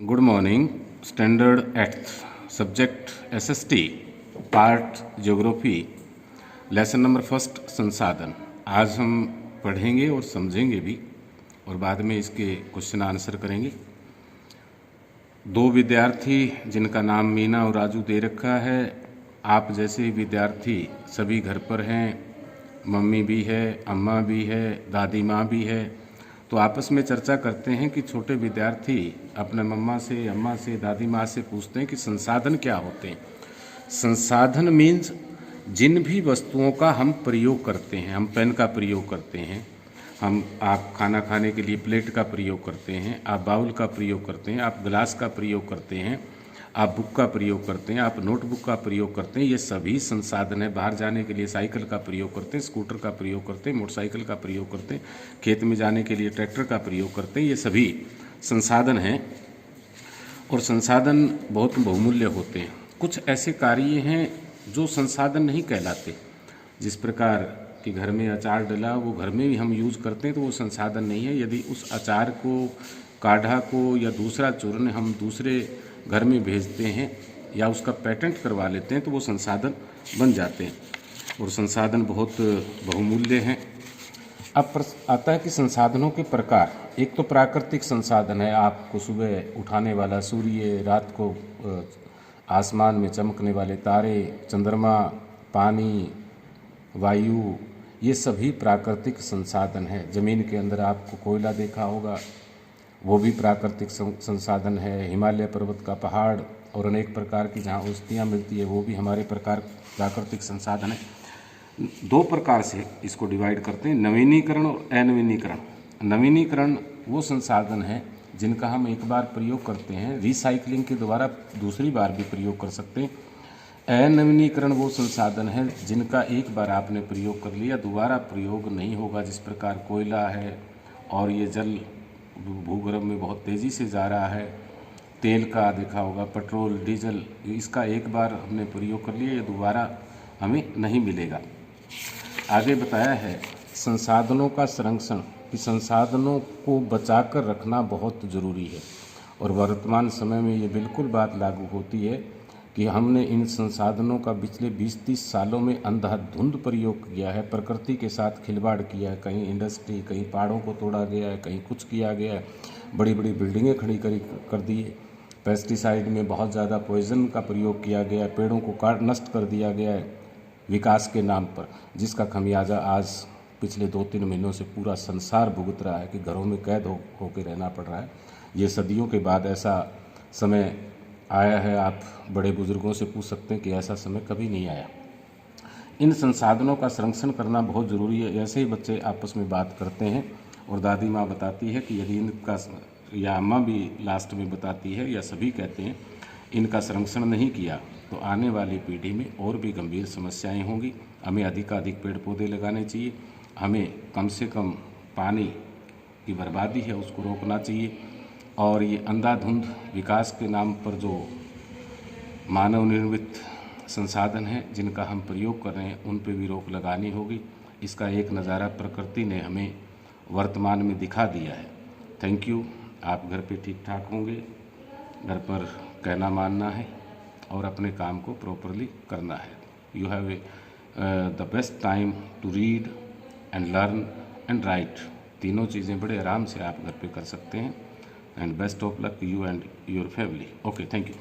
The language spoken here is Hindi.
Good morning. Standard eighth subject SST part geography lesson number first संसाधन। आज हम पढ़ेंगे और समझेंगे भी और बाद में इसके क्वेश्चन आंसर करेंगे। दो विद्यार्थी जिनका नाम मीना और राजू दे रखा है। आप जैसे विद्यार्थी सभी घर पर हैं, मम्मी भी है, अम्मा भी है, दादी माँ भी है। तो आपस में चर्चा करते हैं कि छोटे विद्यार्थी अपने मम्मा से, अम्मा से, दादी माँ से पूछते हैं कि संसाधन क्या होते हैं। संसाधन मीन्स जिन भी वस्तुओं का हम प्रयोग करते हैं। हम पेन का प्रयोग करते हैं, आप खाना खाने के लिए प्लेट का प्रयोग करते हैं, आप बाउल का प्रयोग करते हैं, आप गिलास का प्रयोग करते हैं, आप बुक का प्रयोग करते हैं, आप नोटबुक का प्रयोग करते हैं। ये सभी संसाधन है। बाहर जाने के लिए साइकिल का प्रयोग करते हैं, स्कूटर का प्रयोग करते हैं, मोटरसाइकिल का प्रयोग करते हैं, खेत में जाने के लिए ट्रैक्टर का प्रयोग करते हैं। ये सभी संसाधन हैं और संसाधन बहुत बहुमूल्य होते हैं। कुछ ऐसे कार्य हैं जो संसाधन नहीं कहलाते। जिस प्रकार कि घर में अचार डला, वो घर में भी हम यूज़ करते हैं तो वो संसाधन नहीं है। यदि उस अचार को, काढ़ा को या दूसरा चूर्ण हम दूसरे घर में भेजते हैं या उसका पेटेंट करवा लेते हैं तो वो संसाधन बन जाते हैं और संसाधन बहुत बहुमूल्य हैं। अब प्रश्न आता है कि संसाधनों के प्रकार। एक तो प्राकृतिक संसाधन है, आपको सुबह उठाने वाला सूर्य, रात को आसमान में चमकने वाले तारे, चंद्रमा, पानी, वायु, ये सभी प्राकृतिक संसाधन है। ज़मीन के अंदर आपको कोयला देखा होगा, वो भी प्राकृतिक संसाधन है। हिमालय पर्वत का पहाड़ और अनेक प्रकार की जहाँ औषधियाँ मिलती है वो भी हमारे प्राकृतिक संसाधन है। दो प्रकार से इसको डिवाइड करते हैं, नवीनीकरण और अनवीनीकरण। नवीनीकरण वो संसाधन है जिनका हम एक बार प्रयोग करते हैं, रिसाइकलिंग के द्वारा दूसरी बार भी प्रयोग कर सकते हैं। अनवीनीकरण वो संसाधन है जिनका एक बार आपने प्रयोग कर लिया, दोबारा प्रयोग नहीं होगा। जिस प्रकार कोयला है और ये जल भूगर्भ में बहुत तेज़ी से जा रहा है। तेल का देखा होगा, पेट्रोल, डीजल, इसका एक बार हमने प्रयोग कर लिया, ये दोबारा हमें नहीं मिलेगा। आगे बताया है संसाधनों का संरक्षण, कि संसाधनों को बचाकर रखना बहुत ज़रूरी है और वर्तमान समय में ये बिल्कुल बात लागू होती है कि हमने इन संसाधनों का पिछले 20-30 सालों में अंधाधुंध प्रयोग किया है। प्रकृति के साथ खिलवाड़ किया है, कहीं इंडस्ट्री, कहीं पहाड़ों को तोड़ा गया है, कहीं कुछ किया गया है, बड़ी बड़ी बिल्डिंगें खड़ी कर दी है। पेस्टिसाइड में बहुत ज़्यादा पॉइजन का प्रयोग किया गया है, पेड़ों को काट नष्ट कर दिया गया है विकास के नाम पर, जिसका खमियाजा आज पिछले 2-3 महीनों से पूरा संसार भुगत रहा है कि घरों में कैद होकर रहना पड़ रहा है। ये सदियों के बाद ऐसा समय आया है। आप बड़े बुजुर्गों से पूछ सकते हैं कि ऐसा समय कभी नहीं आया। इन संसाधनों का संरक्षण करना बहुत ज़रूरी है। ऐसे ही बच्चे आपस में बात करते हैं और दादी माँ बताती है कि यदि इनका, या अम्मा भी लास्ट में बताती है, या सभी कहते हैं, इनका संरक्षण नहीं किया तो आने वाली पीढ़ी में और भी गंभीर समस्याएं होंगी। हमें अधिकाधिक पेड़ पौधे लगाने चाहिए, हमें कम से कम पानी की बर्बादी है उसको रोकना चाहिए और ये अंधाधुंध विकास के नाम पर जो मानव निर्मित संसाधन हैं जिनका हम प्रयोग कर रहे हैं उन पे भी रोक लगानी होगी। इसका एक नज़ारा प्रकृति ने हमें वर्तमान में दिखा दिया है। Thank you. आप घर पे ठीक ठाक होंगे, घर पर कहना मानना है और अपने काम को प्रॉपरली करना है। You have the best time to read and learn and write. तीनों चीज़ें बड़े आराम से आप घर पे कर सकते हैं। And best of luck you and your family. Okay, thank you.